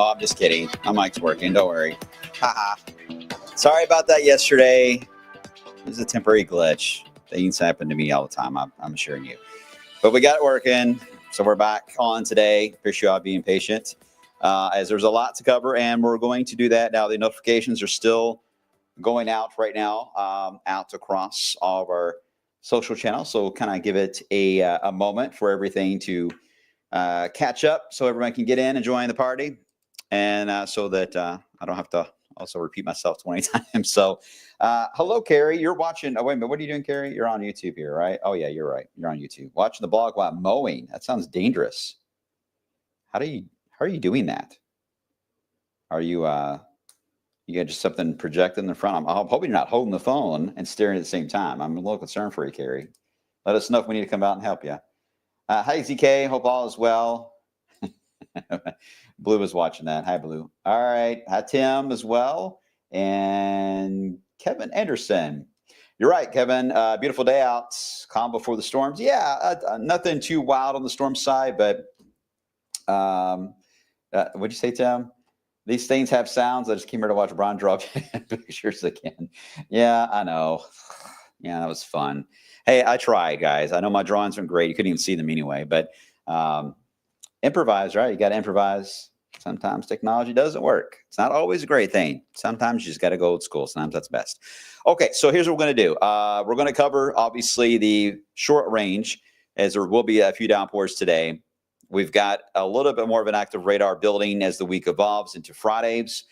Oh, I'm just kidding. My mic's working. Don't worry. Haha. Sorry about that yesterday. It was a temporary glitch. Things happen to me all the time. I'm assuring you. But we got it working. So we're back on today. Appreciate you all being patient. As there's a lot to cover, and we're going to do that now. The notifications are still going out right now, out across all of our social channels. So we'll kind of give it a moment for everything to catch up so everyone can get in and join the party. And so that I don't have to also repeat myself 20 times. So hello, Carrie. You're watching. Oh, wait a minute. What are you doing, Carrie? You're on YouTube here, right? Oh, yeah, you're right. You're on YouTube. Watching the blog while mowing. That sounds dangerous. How are you doing that? Are you you got just something projected in the front? I'm hoping you're not holding the phone and staring at the same time. I'm a little concerned for you, Carrie. Let us know if we need to come out and help you. Hi, ZK. Hope all is well. Blue is watching that. Hi, Blue. All right. Hi, Tim as well. And Kevin Anderson. You're right, Kevin. Beautiful day out. Calm before the storms. Yeah, nothing too wild on the storm side, but what'd you say, Tim? These things have sounds. I just came here to watch Brian draw pictures again. Yeah, I know. Yeah, that was fun. Hey, I tried, guys. I know my drawings weren't great. You couldn't even see them anyway, but improvise, right? You got to improvise. Sometimes technology doesn't work. It's not always a great thing. Sometimes you just got to go old school. Sometimes that's best. Okay, so here's what we're going to do. We're going to cover, obviously, the short range, as there will be a few downpours today. We've got a little bit more of an active radar building as the week evolves into Friday's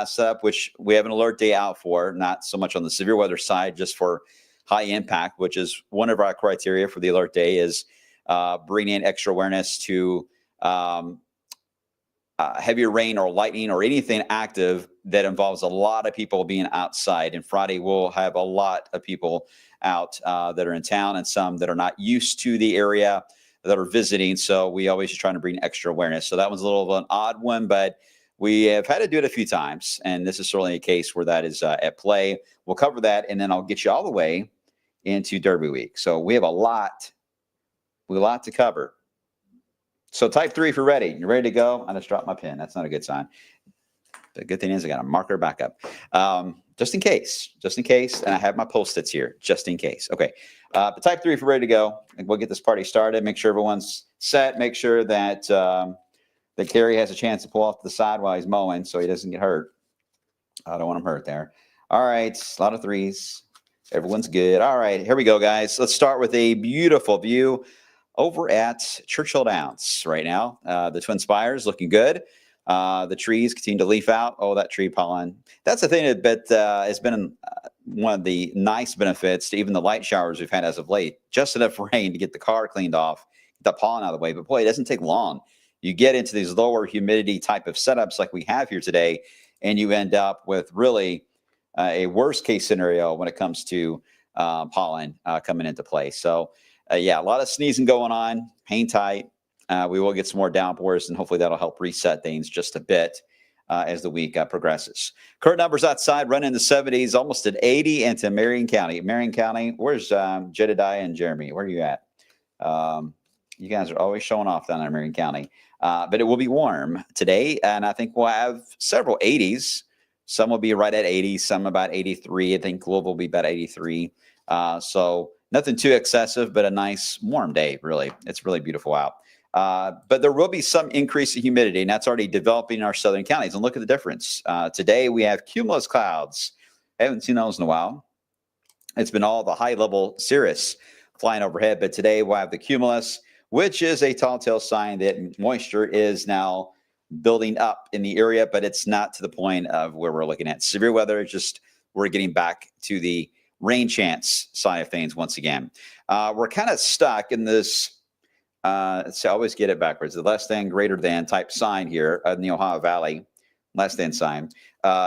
setup, which we have an alert day out for, not so much on the severe weather side, just for high impact, which is one of our criteria for the alert day, is bringing in extra awareness to heavier rain or lightning or anything active that involves a lot of people being outside. And Friday we'll have a lot of people out that are in town and some that are not used to the area that are visiting. So we always trying to bring extra awareness. So that one's a little of an odd one, but we have had to do it a few times. And this is certainly a case where that is at play. We'll cover that. And then I'll get you all the way into Derby week. So we have a lot to cover. So type 3 if you're ready. You're ready to go. I just dropped my pen. That's not a good sign. The good thing is I got a marker backup. Just in case. And I have my Post-its here, just in case. Okay. But type 3 if you're ready to go. And we'll get this party started. Make sure everyone's set. Make sure that that Kerry has a chance to pull off to the side while he's mowing so he doesn't get hurt. I don't want him hurt there. All right. A lot of threes. Everyone's good. All right. Here we go, guys. Let's start with a beautiful view over at Churchill Downs right now. The Twin Spires looking good. The trees continue to leaf out. Oh, that tree pollen. That's the thing that has been one of the nice benefits to even the light showers we've had as of late. Just enough rain to get the car cleaned off, get the pollen out of the way. But boy, it doesn't take long. You get into these lower humidity type of setups like we have here today, and you end up with really a worst case scenario when it comes to pollen coming into play. So yeah, a lot of sneezing going on. Hang tight. We will get some more downpours, and hopefully that'll help reset things just a bit as the week progresses. Current numbers outside run in the 70s, almost at 80 into Marion County. Marion County, where's Jedediah and Jeremy? Where are you at? You guys are always showing off down in Marion County. But it will be warm today, and I think we'll have several 80s. Some will be right at 80, some about 83. I think Louisville will be about 83. So nothing too excessive, but a nice warm day, really. It's really beautiful out. But there will be some increase in humidity, and that's already developing in our southern counties. And look at the difference. Today we have cumulus clouds. I haven't seen those in a while. It's been all the high-level cirrus flying overhead, but today we'll have the cumulus, which is a telltale sign that moisture is now building up in the area, but it's not to the point of where we're looking at severe weather. It's just we're getting back to the rain chance side of things once again. We're kind of stuck in this, I always get it backwards, the less than, greater than type sign here in the Ohio Valley, less than sign.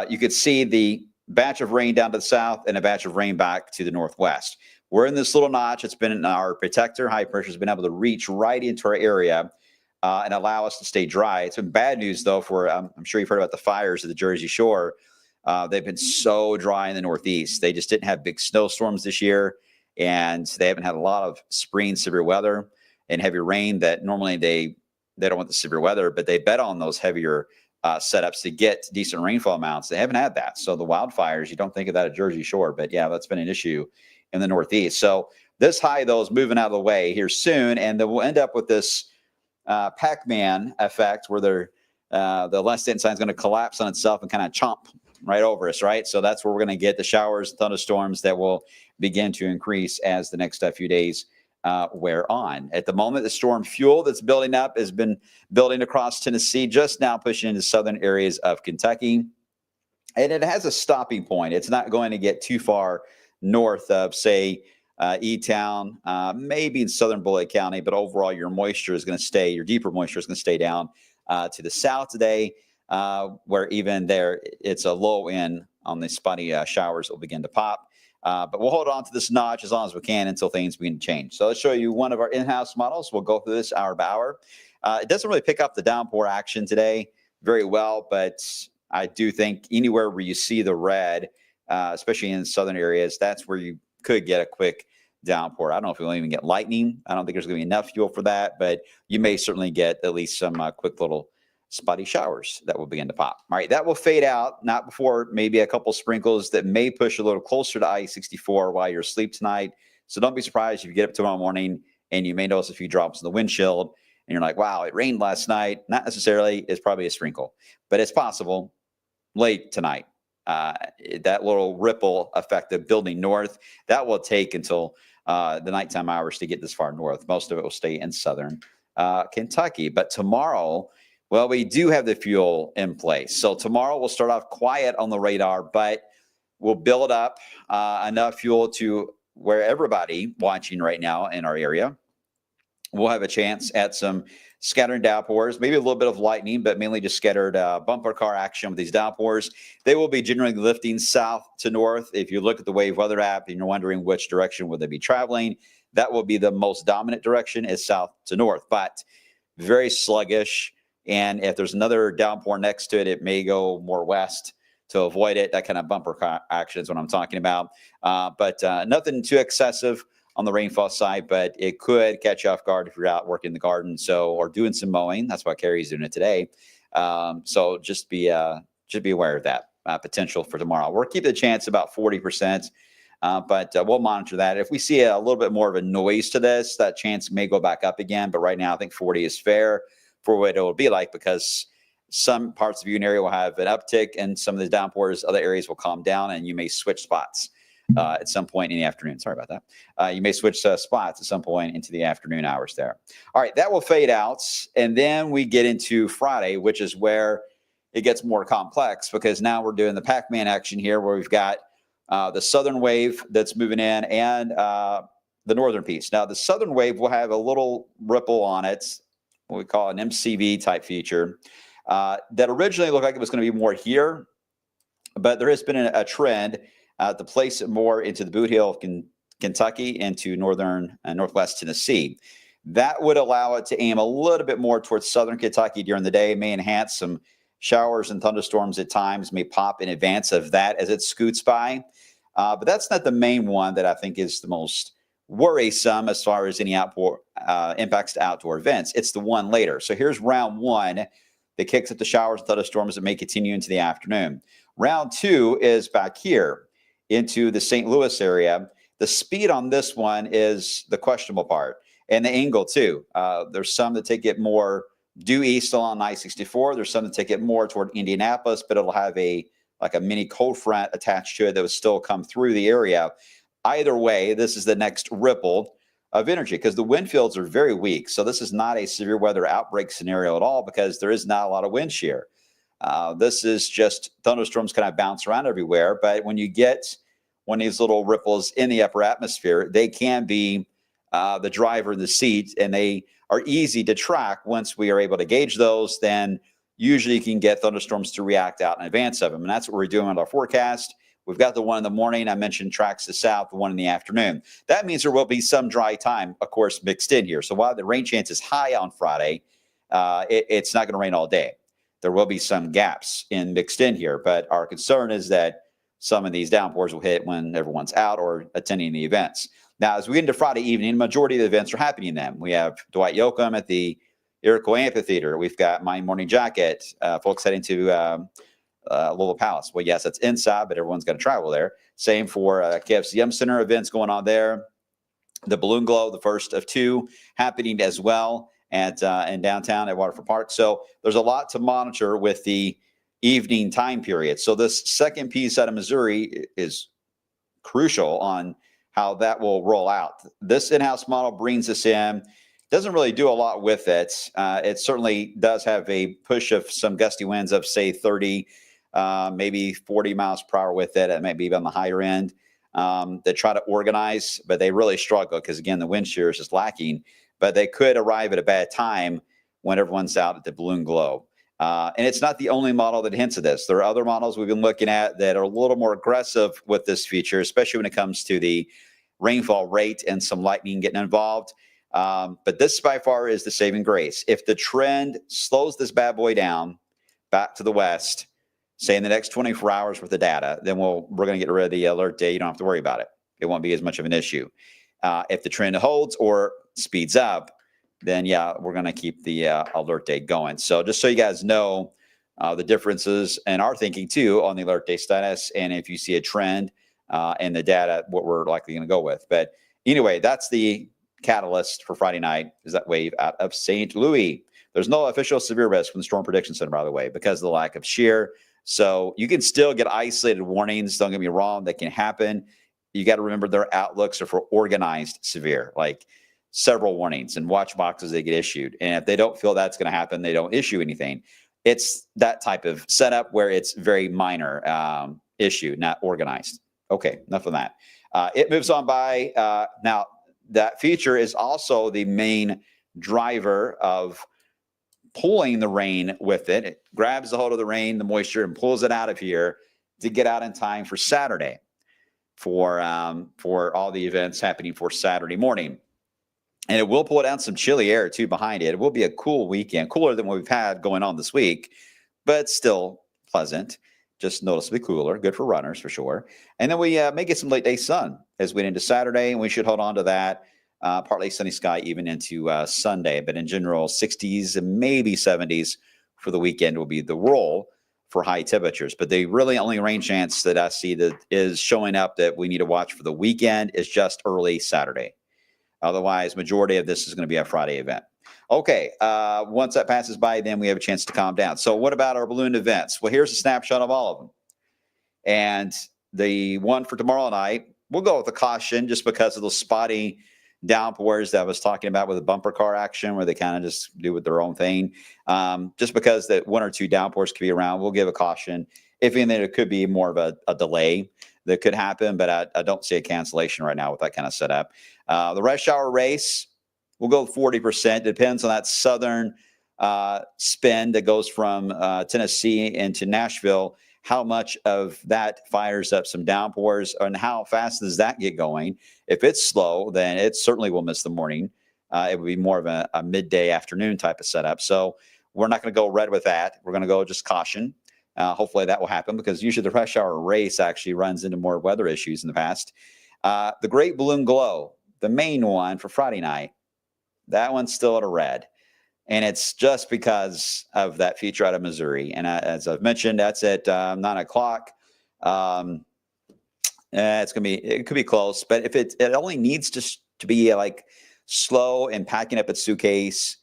You could see the batch of rain down to the south and a batch of rain back to the northwest. We're in this little notch. It's been in our protector. High pressure has been able to reach right into our area and allow us to stay dry. It's been bad news, though, for I'm sure you've heard about the fires at the Jersey Shore. They've been so dry in the Northeast. They just didn't have big snowstorms this year, and they haven't had a lot of spring severe weather and heavy rain that normally they don't want the severe weather, but they bet on those heavier setups to get decent rainfall amounts. They haven't had that. So the wildfires, you don't think of that at Jersey Shore, but yeah, that's been an issue in the Northeast. So this high, though, is moving out of the way here soon, and then we'll end up with this Pac-Man effect where the less than sign is going to collapse on itself and kind of chomp right over us, right? So that's where we're going to get the showers, thunderstorms that will begin to increase as the next few days wear on. At the moment, the storm fuel that's building up has been building across Tennessee, just now pushing into southern areas of Kentucky. And it has a stopping point. It's not going to get too far north of, say, E-Town, maybe in southern Bullitt County, but overall your moisture is going to stay, your deeper moisture is going to stay down to the south today, where even there it's a low end on the spotty showers that will begin to pop. But we'll hold on to this notch as long as we can until things begin to change. So let's show you one of our in-house models. We'll go through this hour by hour. It doesn't really pick up the downpour action today very well, but I do think anywhere where you see the red, especially in southern areas, that's where you could get a quick downpour. I don't know if we'll even get lightning. I don't think there's going to be enough fuel for that, but you may certainly get at least some quick little spotty showers that will begin to pop. All right, that will fade out, not before maybe a couple sprinkles that may push a little closer to I-64 while you're asleep tonight. So don't be surprised if you get up tomorrow morning and you may notice a few drops in the windshield and you're like, wow, it rained last night. Not necessarily. It's probably a sprinkle, but it's possible late tonight. That little ripple effect of building north, that will take until the nighttime hours to get this far north. Most of it will stay in southern Kentucky. But tomorrow, well, we do have the fuel in place. So tomorrow we'll start off quiet on the radar, but we'll build up enough fuel to where everybody watching right now in our area will have a chance at some scattered downpours, maybe a little bit of lightning, but mainly just scattered bumper car action with these downpours. They will be generally lifting south to north. If you look at the Wave Weather app and you're wondering which direction would they be traveling, that will be the most dominant direction is south to north, but very sluggish. And if there's another downpour next to it, it may go more west to avoid it. That kind of bumper car action is what I'm talking about. But nothing too excessive on the rainfall side, but it could catch you off guard if you're out working the garden, or doing some mowing. That's why Carrie's doing it today. So just be aware of that potential for tomorrow. We're keeping the chance about 40%, but we'll monitor that. If we see a little bit more of a noise to this, that chance may go back up again. But right now, I think 40 is fair for what it will be like, because some parts of your area will have an uptick and some of the downpours, other areas will calm down, and you may switch spots at some point in the afternoon. Sorry about that. You may switch spots at some point into the afternoon hours there. All right, that will fade out. And then we get into Friday, which is where it gets more complex, because now we're doing the Pac-Man action here, where we've got the southern wave that's moving in and the northern piece. Now, the southern wave will have a little ripple on it, what we call an MCV type feature, that originally looked like it was going to be more here, but there has been a trend to place it more into the Boot Hill of Kentucky, into northern and northwest Tennessee. That would allow it to aim a little bit more towards southern Kentucky during the day, may enhance some showers and thunderstorms at times, may pop in advance of that as it scoots by. But that's not the main one that I think is the most worrisome as far as any impacts to outdoor events. It's the one later. So here's round one that kicks up the showers and thunderstorms that may continue into the afternoon. Round two is back here into the St. Louis area. The speed on this one is the questionable part. and the angle too. There's some that take it more due east along I-64. There's some that take it more toward Indianapolis, but it'll have a mini cold front attached to it that will still come through the area. Either way, this is the next ripple of energy because the wind fields are very weak. So this is not a severe weather outbreak scenario at all because there is not a lot of wind shear. This is just thunderstorms kind of bounce around everywhere. But when you get one of these little ripples in the upper atmosphere, they can be the driver in the seat, and they are easy to track. Once we are able to gauge those, then usually you can get thunderstorms to react out in advance of them. And that's what we're doing with our forecast. We've got the one in the morning. I mentioned tracks to south, the one in the afternoon. That means there will be some dry time, of course, mixed in here. So while the rain chance is high on Friday, it's not going to rain all day. There will be some gaps mixed in here. But our concern is that some of these downpours will hit when everyone's out or attending the events. Now, as we get into Friday evening, the majority of the events are happening then. We have Dwight Yoakam at the Iroquois Amphitheater. We've got My Morning Jacket, folks heading to Louisville Palace. Well, yes, it's inside, but everyone's got to travel there. Same for KFC Yum Center events going on there. The Balloon Glow, the first of two, happening as well at in downtown at Waterford Park. So there's a lot to monitor with the evening time period. So this second piece out of Missouri is crucial on how that will roll out. This in-house model brings us in. Doesn't really do a lot with it. It certainly does have a push of some gusty winds of, say, 30, maybe 40 miles per hour with it. It might be on the higher end. They try to organize, but they really struggle because, again, the wind shear is just lacking. But they could arrive at a bad time when everyone's out at the Balloon Glow. And it's not the only model that hints at this. There are other models we've been looking at that are a little more aggressive with this feature, especially when it comes to the rainfall rate and some lightning getting involved. But this by far is the saving grace. If the trend slows this bad boy down back to the west, say in the next 24 hours with the data, then we're going to get rid of the alert day. You don't have to worry about it. It won't be as much of an issue. If the trend holds or speeds up, then yeah, we're going to keep the alert day going. So just so you guys know the differences and our thinking too on the alert day status, and if you see a trend and the data, what we're likely going to go with. But anyway, that's the catalyst for Friday night, is that wave out of St. Louis. There's no official severe risk from the Storm Prediction Center, by the way, because of the lack of shear. So you can still get isolated warnings. Don't get me wrong, that can happen. You got to remember their outlooks are for organized severe, like several warnings and watch boxes they get issued. And if they don't feel that's going to happen, they don't issue anything. It's that type of setup where it's very minor issue, not organized. Okay, enough of that. It moves on by. Now, that feature is also the main driver of pulling the rain with it. It grabs the hold of the rain, the moisture, and pulls it out of here to get out in time for Saturday for all the events happening for Saturday morning. And it will pull down some chilly air, too, behind it. It will be a cool weekend, cooler than what we've had going on this week, but still pleasant, just noticeably cooler, good for runners for sure. And then we may get some late-day sun as we get into Saturday, and we should hold on to that. Partly sunny sky even into Sunday, but in general, 60s and maybe 70s for the weekend will be the roll for high temperatures. But the really only rain chance that I see that is showing up that we need to watch for the weekend is just early Saturday. Otherwise, majority of this is going to be a Friday event. Okay, once that passes by, then we have a chance to calm down. So what about our balloon events? Well, here's a snapshot of all of them. And the one for tomorrow night, we'll go with the caution just because of those spotty downpours that I was talking about with the bumper car action where they kind of just do with their own thing. Just because that one or two downpours could be around, we'll give a caution. If anything, it could be more of a delay that could happen, but I don't see a cancellation right now with that kind of setup. The rush hour race, we'll go 40%. Depends on that southern spin that goes from Tennessee into Nashville. How much of that fires up some downpours, and how fast does that get going? If it's slow, then it certainly will miss the morning. It would be more of a midday afternoon type of setup. So we're not going to go red with that. We're going to go just caution. Hopefully that will happen because usually the rush hour race actually runs into more weather issues in the past. The Great Balloon Glow, the main one for Friday night, that one's still at a red. And it's just because of that feature out of Missouri. And as I've mentioned, that's at 9 o'clock. It could be close, but if it only needs to be like slow and packing up its suitcase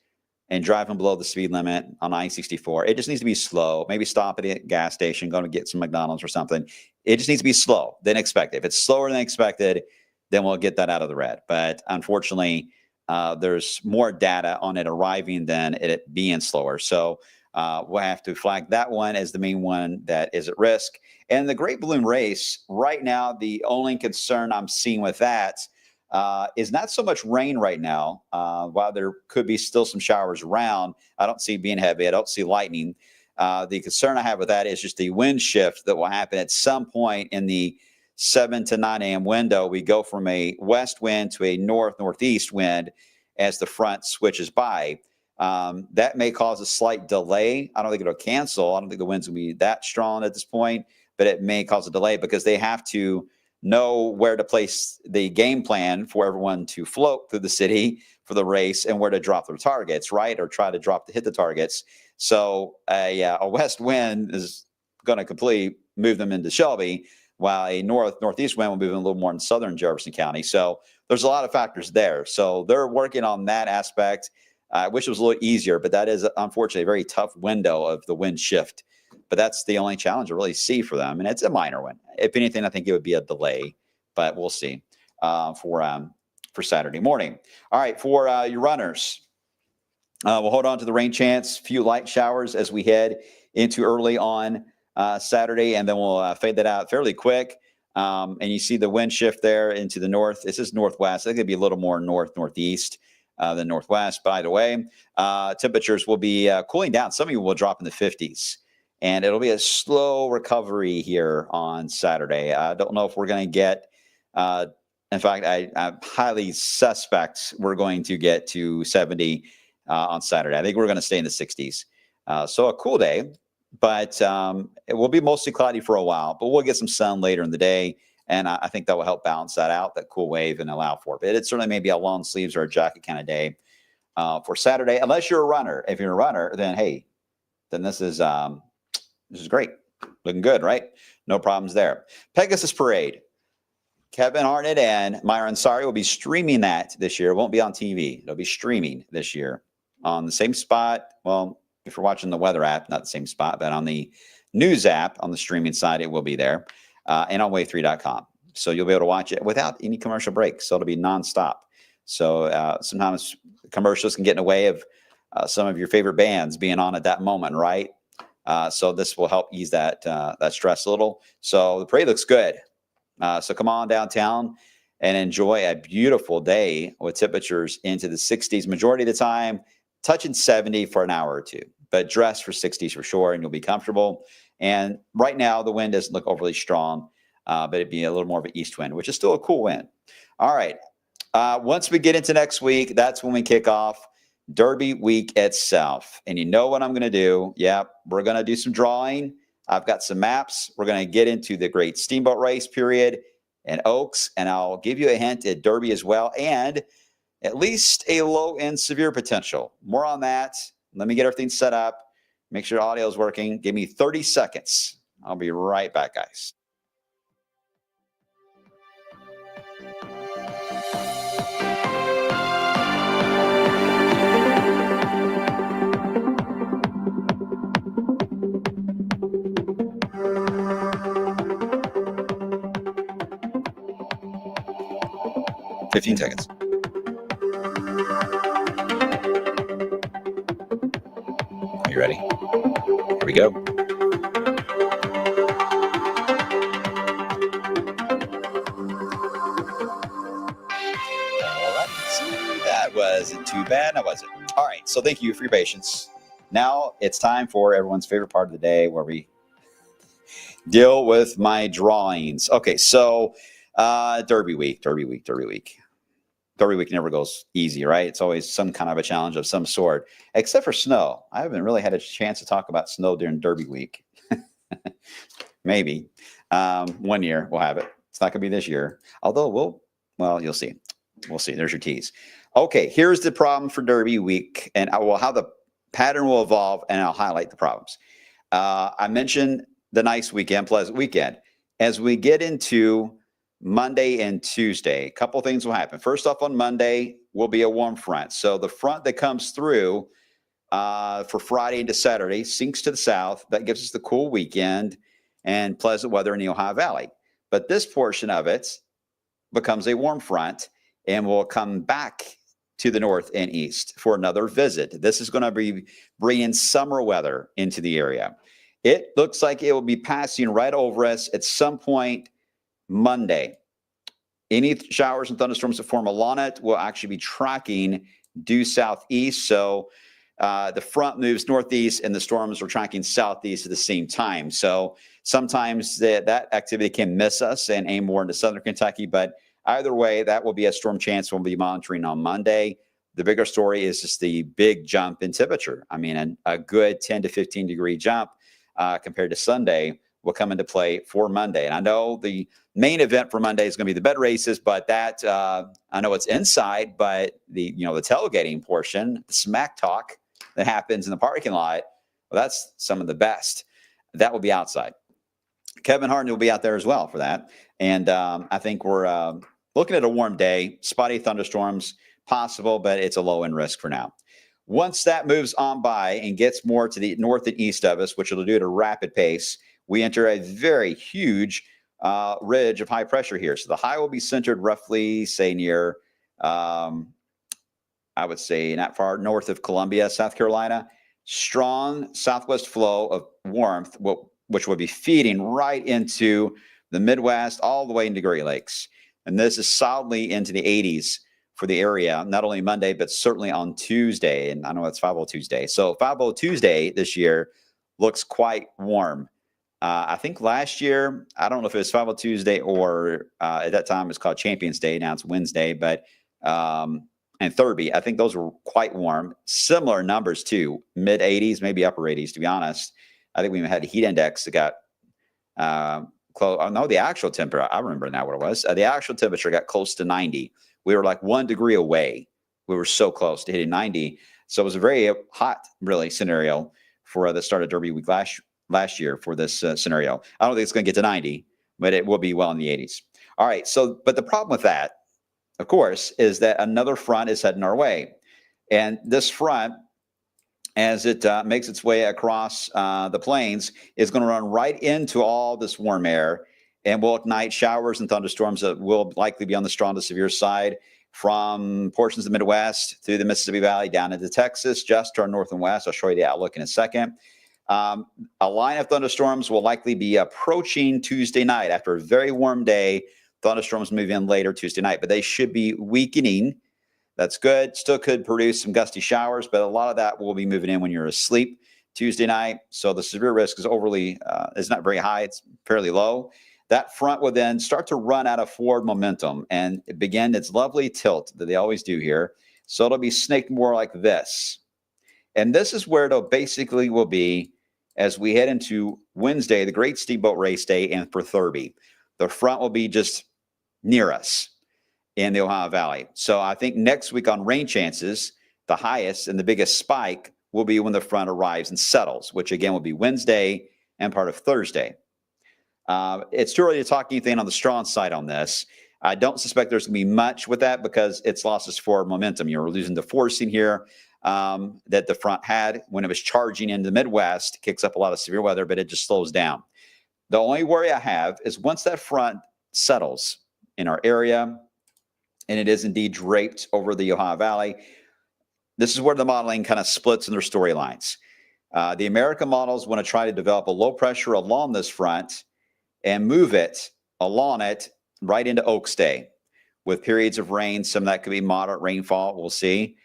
and driving below the speed limit on I-64. It just needs to be slow. Maybe stop at a gas station, going to get some McDonald's or something. It just needs to be slow than expected. If it's slower than expected, then we'll get that out of the red. But unfortunately, there's more data on it arriving than it being slower. So we'll have to flag that one as the main one that is at risk. And the Great Balloon Race, right now, the only concern I'm seeing with that is not so much rain right now. While there could be still some showers around, I don't see it being heavy. I don't see lightning. The concern I have with that is just the wind shift that will happen at some point in the 7 to 9 a.m. window. We go from a west wind to a northeast wind as the front switches by. That may cause a slight delay. I don't think it'll cancel. I don't think the winds will be that strong at this point, but it may cause a delay because they have to know where to place the game plan for everyone to float through the city for the race and where to drop their targets, right? Or try to hit the targets. So a west wind is going to completely move them into Shelby, while a northeast wind will move them a little more in southern Jefferson County. So there's a lot of factors there. So they're working on that aspect. I wish it was a little easier, but that is unfortunately a very tough window of the wind shift. But that's the only challenge I really see for them, and it's a minor one. If anything, I think it would be a delay, but we'll see for Saturday morning. All right, for your runners, we'll hold on to the rain chance, few light showers as we head into early on Saturday, and then we'll fade that out fairly quick. And you see the wind shift there into the north. This is northwest. I think it'd be a little more northeast than northwest. By the way, temperatures will be cooling down. Some of you will drop in the 50s. And it'll be a slow recovery here on Saturday. I don't know if we're going to get, in fact, I highly suspect we're going to get to 70 on Saturday. I think we're going to stay in the 60s. So a cool day, but it will be mostly cloudy for a while, but we'll get some sun later in the day. And I think that will help balance that out, that cool wave, and allow for it. But it certainly may be a long sleeves or a jacket kind of day for Saturday, unless you're a runner. If you're a runner, then hey, then this is great. Looking good, right? No problems there. Pegasus Parade. Kevin Hartnett and Myra Ansari will be streaming that this year. It won't be on TV. It'll be streaming this year on the same spot. Well, if you're watching the weather app, not the same spot, but on the news app, on the streaming side, it will be there. And on wave3.com. So you'll be able to watch it without any commercial breaks. So it'll be nonstop. So sometimes commercials can get in the way of some of your favorite bands being on at that moment, right? So this will help ease that stress a little. So the parade looks good. So come on downtown and enjoy a beautiful day with temperatures into the 60s majority of the time, touching 70 for an hour or two. But dress for 60s for sure, and you'll be comfortable. And right now, the wind doesn't look overly strong, but it'd be a little more of an east wind, which is still a cool wind. All right. Once we get into next week, that's when we kick off Derby week itself. And you know what I'm going to do? Yep, we're going to do some drawing. I've got some maps. We're going to get into the Great Steamboat Race period and Oaks, and I'll give you a hint at Derby as well, and at least a low-end severe potential. More on that. Let me get everything set up. Make sure audio is working. Give me 30 seconds. I'll be right back, guys. Fifteen seconds. Are you ready? Here we go. All right. See, that wasn't too bad, now was it? All right. So thank you for your patience. Now it's time for everyone's favorite part of the day, where we deal with my drawings. Okay. So Derby week. Derby week never goes easy, right? It's always some kind of a challenge of some sort, except for snow. I haven't really had a chance to talk about snow during Derby week. Maybe 1 year we'll have it. It's not going to be this year. Although you'll see. We'll see. There's your tease. Okay, here's the problem for Derby week, and how the pattern will evolve, and I'll highlight the problems. I mentioned the nice weekend, pleasant weekend. As we get into Monday and Tuesday, a couple things will happen. First off, on Monday, will be a warm front. So the front that comes through for Friday into Saturday sinks to the south. That gives us the cool weekend and pleasant weather in the Ohio Valley. But this portion of it becomes a warm front and will come back to the north and east for another visit. This is going to be bringing summer weather into the area. It looks like it will be passing right over us at some point Monday. Any showers and thunderstorms that form along it will actually be tracking due southeast. So the front moves northeast and the storms are tracking southeast at the same time. So sometimes that activity can miss us and aim more into southern Kentucky. But either way, that will be a storm chance we'll be monitoring on Monday. The bigger story is just the big jump in temperature. I mean, a good 10 to 15 degree jump compared to Sunday will come into play for Monday. And I know the main event for Monday is going to be the bed races, but that I know it's inside, but the tailgating portion, the smack talk that happens in the parking lot, well, that's some of the best. That will be outside. Kevin Harden will be out there as well for that. And I think we're looking at a warm day, spotty thunderstorms possible, but it's a low end risk for now. Once that moves on by and gets more to the north and east of us, which it'll do at a rapid pace, we enter a very huge ridge of high pressure here. So the high will be centered roughly, say, near, I would say, not far north of Columbia, South Carolina. Strong southwest flow of warmth, which will be feeding right into the Midwest, all the way into Great Lakes. And this is solidly into the 80s for the area, not only Monday, but certainly on Tuesday. And I know it's 5-0 Tuesday. So 5-0 Tuesday this year looks quite warm. I think last year, I don't know if it was 5-0 Tuesday or at that time it was called Champions Day. Now it's Wednesday, but and Thurby, I think those were quite warm. Similar numbers too, mid 80s, maybe upper 80s, to be honest. I think we even had a heat index that got close. Oh, no, the actual temperature, I remember now what it was. The actual temperature got close to 90. We were like 1 degree away. We were so close to hitting 90. So it was a very hot, really, scenario for the start of Derby week last year for this scenario. I don't think it's going to get to 90, but it will be well in the 80s. All right. So, but the problem with that, of course, is that another front is heading our way. And this front, as it makes its way across the plains, is going to run right into all this warm air and will ignite showers and thunderstorms that will likely be on the strong to severe side from portions of the Midwest through the Mississippi Valley down into Texas, just to our north and west. I'll show you the outlook in a second. A line of thunderstorms will likely be approaching Tuesday night after a very warm day. Thunderstorms move in later Tuesday night, but they should be weakening. That's good. Still could produce some gusty showers, but a lot of that will be moving in when you're asleep Tuesday night. So the severe risk is not very high. It's fairly low. That front will then start to run out of forward momentum and begin its lovely tilt that they always do here. So it'll be snaked more like this. And this is where it'll basically will be as we head into Wednesday, the Great Steamboat Race Day, and for Thurby. The front will be just near us in the Ohio Valley. So I think next week on rain chances, the highest and the biggest spike will be when the front arrives and settles, which again will be Wednesday and part of Thursday. It's too early to talk anything on the strong side on this. I don't suspect there's going to be much with that because it's lost its forward momentum. You're losing the forcing here that the front had when it was charging into the Midwest. It kicks up a lot of severe weather, but it just slows down. The only worry I have is once that front settles in our area, and it is indeed draped over the Ohio Valley, this is where the modeling kind of splits in their storylines. The American models want to try to develop a low pressure along this front and move it along it right into Oaks Day with periods of rain. Some of that could be moderate rainfall. We'll see.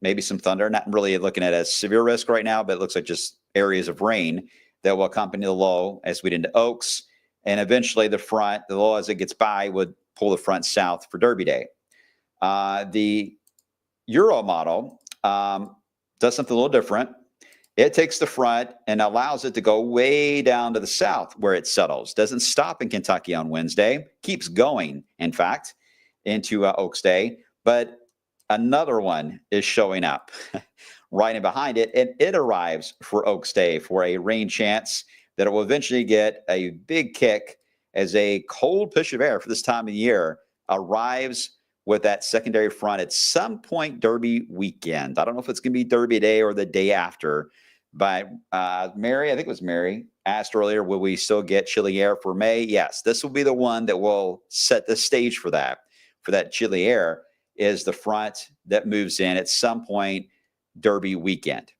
Maybe some thunder. Not really looking at a severe risk right now, but it looks like just areas of rain that will accompany the low as we get into Oaks. And eventually the low as it gets by would pull the front south for Derby Day. The Euro model does something a little different. It takes the front and allows it to go way down to the south where it settles. Doesn't stop in Kentucky on Wednesday. Keeps going, in fact, into Oaks Day. But another one is showing up right in behind it, and it arrives for Oaks Day for a rain chance that it will eventually get a big kick as a cold push of air for this time of the year arrives with that secondary front at some point Derby weekend. I don't know if it's going to be Derby Day or the day after, but Mary, I think it was Mary, asked earlier, will we still get chilly air for May? Yes, this will be the one that will set the stage for that. For that chilly air is the front that moves in at some point Derby weekend.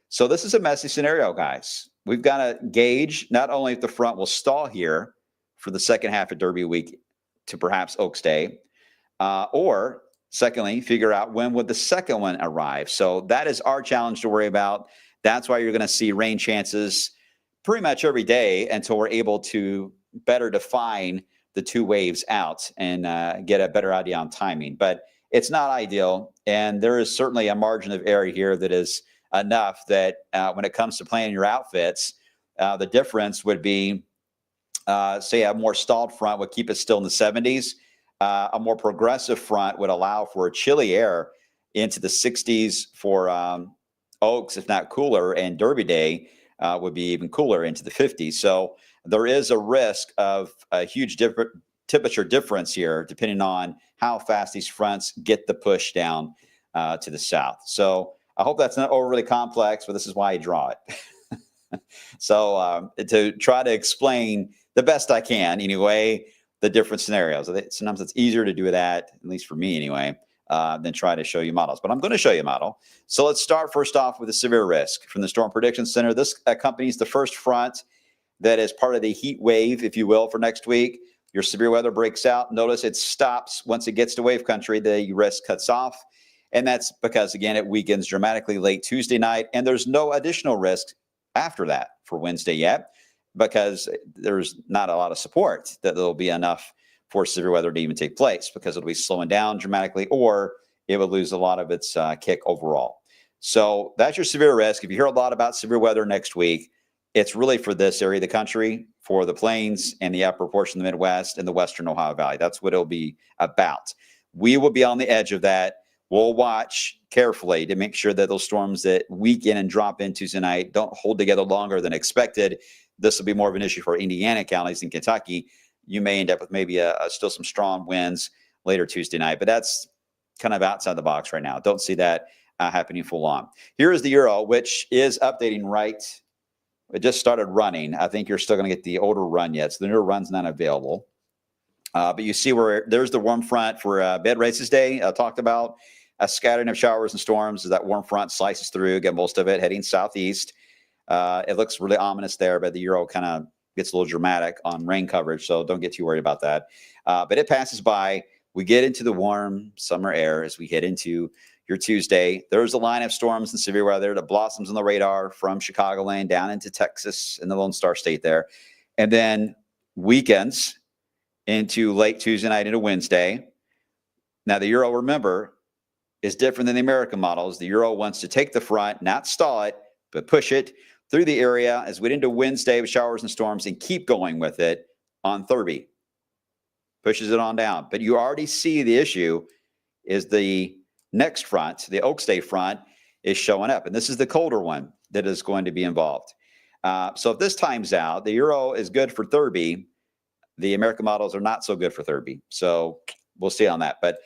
So this is a messy scenario, guys. We've got to gauge not only if the front will stall here for the second half of Derby week to perhaps Oaks Day, or secondly, figure out when would the second one arrive. So that is our challenge to worry about. That's why you're going to see rain chances pretty much every day until we're able to better define the two waves out and get a better idea on timing. But it's not ideal, and there is certainly a margin of error here that is enough that when it comes to planning your outfits, the difference would be, say, a more stalled front would keep it still in the 70s. A more progressive front would allow for a chilly air into the 60s for Oaks, if not cooler, and Derby Day would be even cooler into the 50s. So there is a risk of a huge temperature difference here, depending on how fast these fronts get the push down to the south. So I hope that's not overly complex, but this is why I draw it. So to try to explain the best I can, anyway, the different scenarios. Sometimes it's easier to do that, at least for me anyway, than try to show you models. But I'm going to show you a model. So let's start first off with the severe risk from the Storm Prediction Center. This accompanies the first front that is part of the heat wave, if you will, for next week. Your severe weather breaks out. Notice it stops once it gets to wave country. The risk cuts off. And that's because, again, it weakens dramatically late Tuesday night. And there's no additional risk after that for Wednesday yet, because there's not a lot of support that there'll be enough for severe weather to even take place, because it'll be slowing down dramatically, or it would lose a lot of its kick overall. So that's your severe risk. If you hear a lot about severe weather next week, it's really for this area of the country, for the plains and the upper portion of the Midwest and the western Ohio Valley. That's what it'll be about. We will be on the edge of that. We'll watch carefully to make sure that those storms that weaken and drop in Tuesday night don't hold together longer than expected. This will be more of an issue for Indiana counties and Kentucky. You may end up with maybe still some strong winds later Tuesday night, but that's kind of outside the box right now. Don't see that happening full on. Here is the Euro, which is updating right. It just started running. I think you're still going to get the older run yet, so the newer run's not available. But you see where there's the warm front for bed races day. I talked about a scattering of showers and storms as that warm front slices through, get most of it heading southeast. It looks really ominous there, but the Euro kind of gets a little dramatic on rain coverage, so don't get too worried about that. But it passes by. We get into the warm summer air as we head into your Tuesday. There's a line of storms and severe weather that blossoms on the radar from Chicagoland down into Texas and the Lone Star State there. And then weekends into late Tuesday night into Wednesday. Now, the Euro, remember, is different than the American models. The Euro wants to take the front, not stall it, but push it through the area as we get into Wednesday with showers and storms and keep going with it on Thursday. Pushes it on down. But you already see the issue is the next front, the Oaks Day front, is showing up. And this is the colder one that is going to be involved. So if this times out, the Euro is good for Thursday. The American models are not so good for Thursday. So we'll see on that. But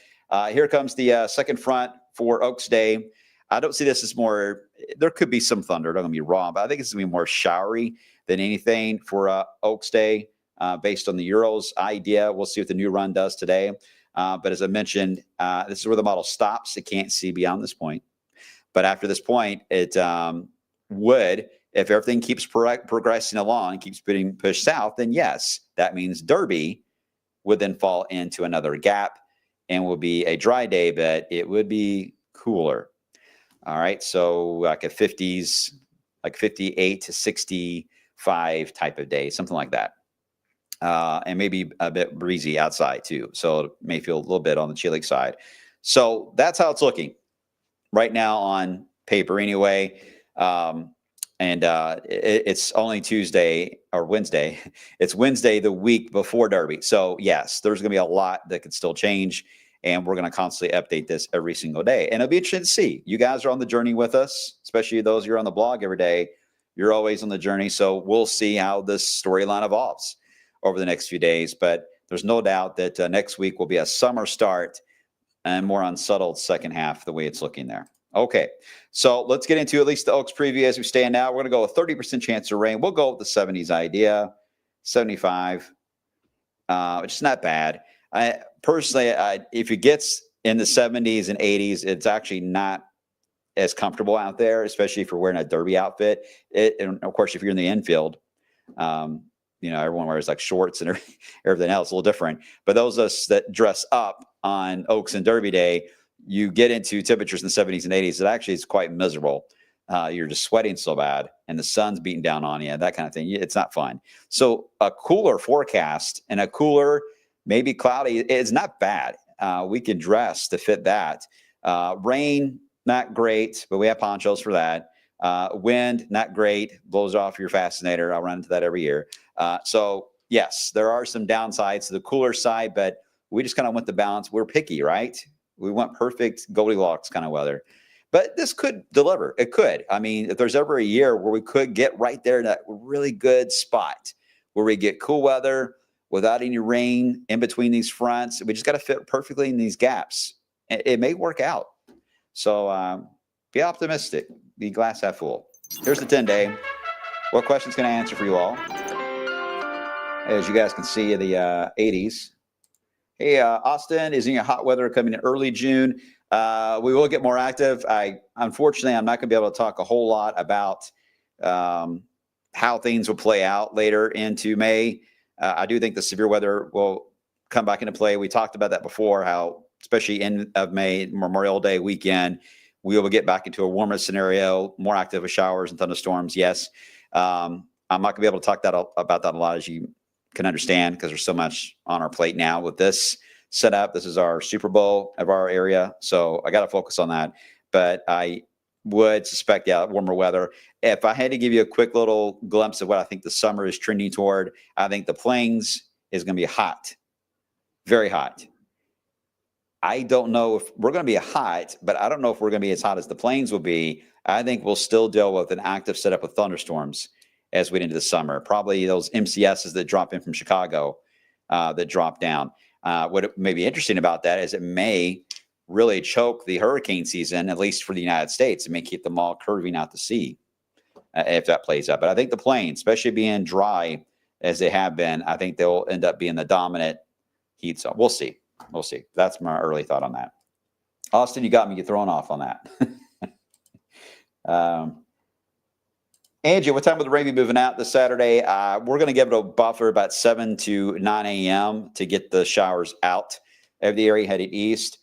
here comes the second front for Oaks Day. I don't see this as more, there could be some thunder, don't get me wrong, but I think it's going to be more showery than anything for Oaks Day based on the Euro's idea. We'll see what the new run does today. But as I mentioned, this is where the model stops. It can't see beyond this point. But after this point, it would, if everything keeps progressing along, keeps being pushed south, then yes, that means Derby would then fall into another gap and will be a dry day, but it would be cooler. All right, so like a 50s, like 58 to 65 type of day, something like that. And maybe a bit breezy outside too. So it may feel a little bit on the chilly side. So that's how it's looking right now on paper anyway. It's only Tuesday or Wednesday. It's Wednesday, the week before Derby. So yes, there's going to be a lot that could still change. And we're going to constantly update this every single day. And it'll be interesting to see. You guys are on the journey with us, especially those who are on the blog every day. You're always on the journey. So we'll see how this storyline evolves over the next few days. But there's no doubt that next week will be a summer start and more unsettled second half the way it's looking there. Okay, so let's get into at least the Oaks preview as we stand now. We're going to go with 30% chance of rain. We'll go with the 70s idea, 75, which is not bad. Personally, if it gets in the 70s and 80s, it's actually not as comfortable out there, especially if you're wearing a derby outfit. And of course, if you're in the infield, everyone wears like shorts and everything else, a little different. But those of us that dress up on Oaks and Derby Day, you get into temperatures in the 70s and 80s. It actually is quite miserable. You're just sweating so bad and the sun's beating down on you, that kind of thing. It's not fun. So a cooler forecast and a cooler, maybe cloudy, is not bad. We can dress to fit that. Rain, not great, but we have ponchos for that. Wind, not great, blows off your fascinator. I'll run into that every year. So yes, there are some downsides to the cooler side, but we just kind of want the balance. We're picky, right? We want perfect Goldilocks kind of weather. But this could deliver. It could. I mean, if there's ever a year where we could get right there in that really good spot where we get cool weather without any rain in between these fronts, we just got to fit perfectly in these gaps. It may work out. So be optimistic. Be glass half full. Here's the 10-day. What questions can I answer for you all? As you guys can see, the 80s. Hey, Austin, is in hot weather coming in early June? We will get more active. Unfortunately, I'm not going to be able to talk a whole lot about how things will play out later into May. I do think the severe weather will come back into play. We talked about that before, how especially end of May, Memorial Day weekend, we will get back into a warmer scenario, more active with showers and thunderstorms. Yes. I'm not going to be able to talk about that a lot, as you can understand, because there's so much on our plate now with this setup. This is our Super Bowl of our area, so I got to focus on that. But I would suspect, warmer weather. If I had to give you a quick little glimpse of what I think the summer is trending toward, I think the Plains is going to be hot, very hot. I don't know if we're going to be hot, but I don't know if we're going to be as hot as the Plains will be. I think we'll still deal with an active setup of thunderstorms as we get into the summer. Probably those MCSs that drop in from Chicago that drop down. What may be interesting about that is it may really choke the hurricane season, at least for the United States. It may keep them all curving out to sea if that plays out. But I think the Plains, especially being dry as they have been, I think they'll end up being the dominant heat zone. We'll see. We'll see. That's my early thought on that. Austin, you got me thrown off on that. Angie, what time will the rain be moving out this Saturday? We're going to give it a buffer about 7 to 9 a.m. to get the showers out of the area headed east.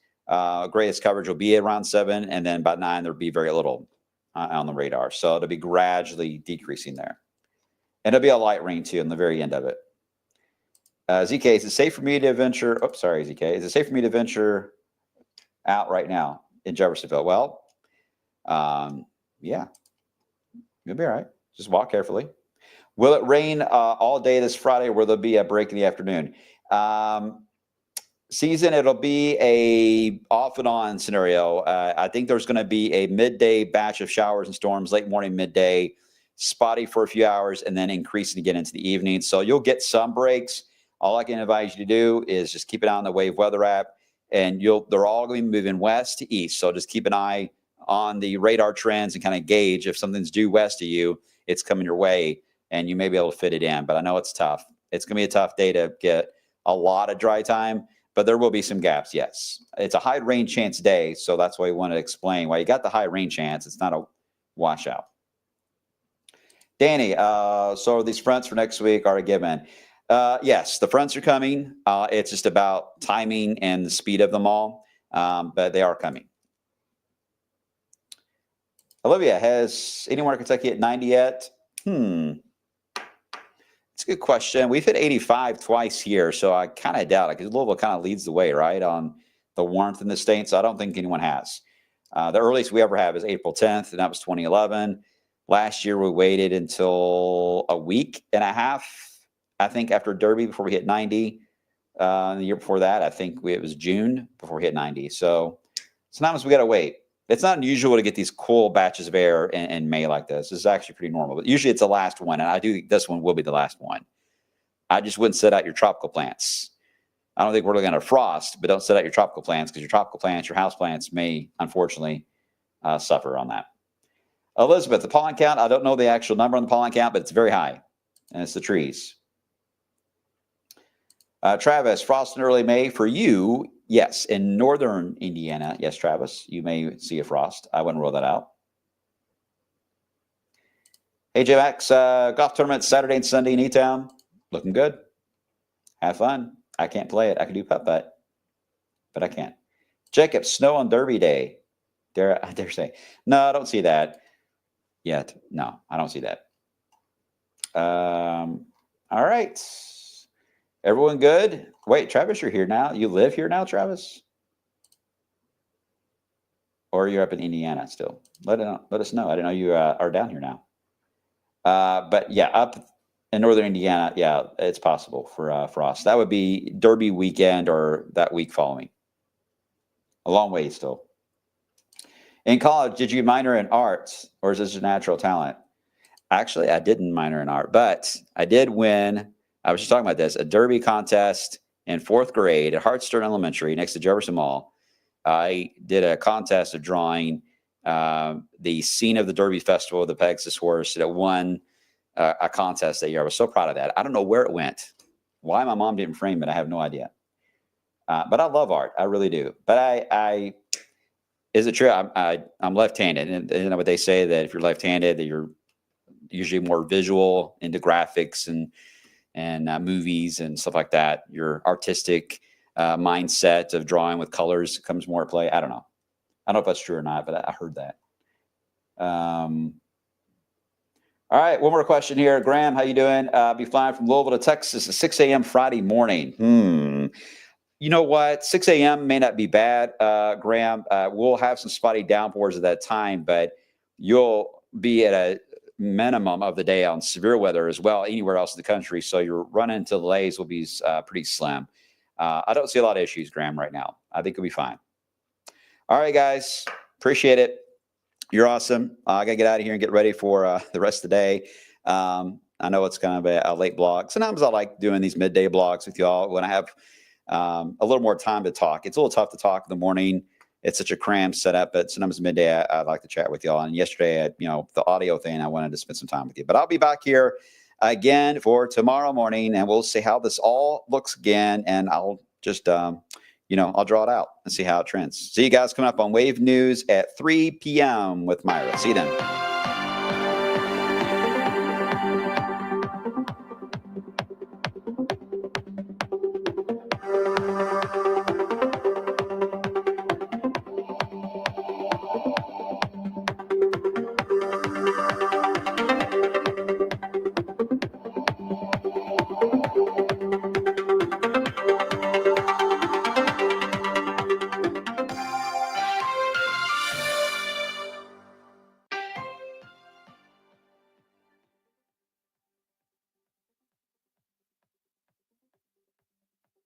Greatest coverage will be around 7, and then about 9, there'll be very little on the radar. So it'll be gradually decreasing there. And it'll be a light rain, too, in the very end of it. ZK, is it safe for me to venture? Oh, sorry, ZK. Is it safe for me to venture out right now in Jeffersonville? Well, yeah. You'll be all right. Just walk carefully. Will it rain all day this Friday, or will there be a break in the afternoon? Season, it'll be a off and on scenario. I think there's going to be a midday batch of showers and storms, late morning, midday, spotty for a few hours, and then increasing again into the evening. So you'll get some breaks. All I can advise you to do is just keep it on the Wave Weather app, and they're all going to be moving west to east. So just keep an eye on the radar trends and kind of gauge if something's due west of you, it's coming your way, and you may be able to fit it in. But I know it's tough. It's going to be a tough day to get a lot of dry time, but there will be some gaps, yes. It's a high rain chance day, so that's why we want to explain why you got the high rain chance. It's not a washout. Danny, so these fronts for next week are a given. Yes, the fronts are coming. It's just about timing and the speed of them all, but they are coming. Olivia, has anyone in Kentucky at 90 yet? It's a good question. We've hit 85 twice here, so I kind of doubt it, because Louisville kind of leads the way, right, on the warmth in the state, so I don't think anyone has. The earliest we ever have is April 10th, and that was 2011. Last year, we waited until a week and a half, I think, after Derby before we hit 90. The year before that, I think it was June before we hit 90. So sometimes we got to wait. It's not unusual to get these cool batches of air in May like this. This is actually pretty normal. But usually it's the last one, and I do think this one will be the last one. I just wouldn't set out your tropical plants I don't think we're looking at a frost, but don't set out your tropical plants because your tropical plants, your house plants may unfortunately suffer on that. Elizabeth, the pollen count, I don't know the actual number on the pollen count, but it's very high, and it's the trees. Travis, frost in early May for you. Yes, in northern Indiana. Yes, Travis, you may see a frost. I wouldn't rule that out. Hey, J-Max, golf tournament Saturday and Sunday in E-Town. Looking good. Have fun. I can't play it. I can do putt-putt, but I can't. Jacob, snow on Derby Day. They're saying, no, I don't see that yet. No, I don't see that. All right. Everyone good? Wait, Travis, you're here now. You live here now, Travis? Or you're up in Indiana still? Let us know. I didn't know you are down here now. But yeah, up in northern Indiana, yeah, it's possible for frost. That would be Derby weekend or that week following. A long way still. In college, did you minor in arts or is this a natural talent? Actually, I didn't minor in art, but I did win. I was just talking about this, a Derby contest in 4th grade at Hartstern Elementary next to Jefferson Mall. I did a contest of drawing the scene of the Derby Festival, the Pegasus horse that won a contest that year. I was so proud of that. I don't know where it went. Why my mom didn't frame it, I have no idea. But I love art. I really do. But is it true? I'm left-handed. And you know what they say, that if you're left-handed, that you're usually more visual into graphics and movies and stuff like that. Your artistic mindset of drawing with colors comes more at play. I don't know. I don't know if that's true or not, but I heard that. All right, one more question here. Graham, how you doing? Be flying from Louisville to Texas at 6 a.m. Friday morning. You know what? 6 a.m. may not be bad, Graham. We'll have some spotty downpours at that time, but you'll be at a minimum of the day on severe weather as well anywhere else in the country. So your run into delays will be pretty slim. I don't see a lot of issues, Graham, right now. I think it'll be fine. All right, guys. Appreciate it. You're awesome. I got to get out of here and get ready for the rest of the day. I know it's kind of a late blog. Sometimes I like doing these midday blogs with y'all when I have a little more time to talk. It's a little tough to talk in the morning. It's such a crammed setup, but sometimes midday I'd like to chat with y'all. And yesterday, the audio thing, I wanted to spend some time with you. But I'll be back here again for tomorrow morning, and we'll see how this all looks again. And I'll just, I'll draw it out and see how it trends. See you guys coming up on Wave News at 3 p.m. with Myra. See you then.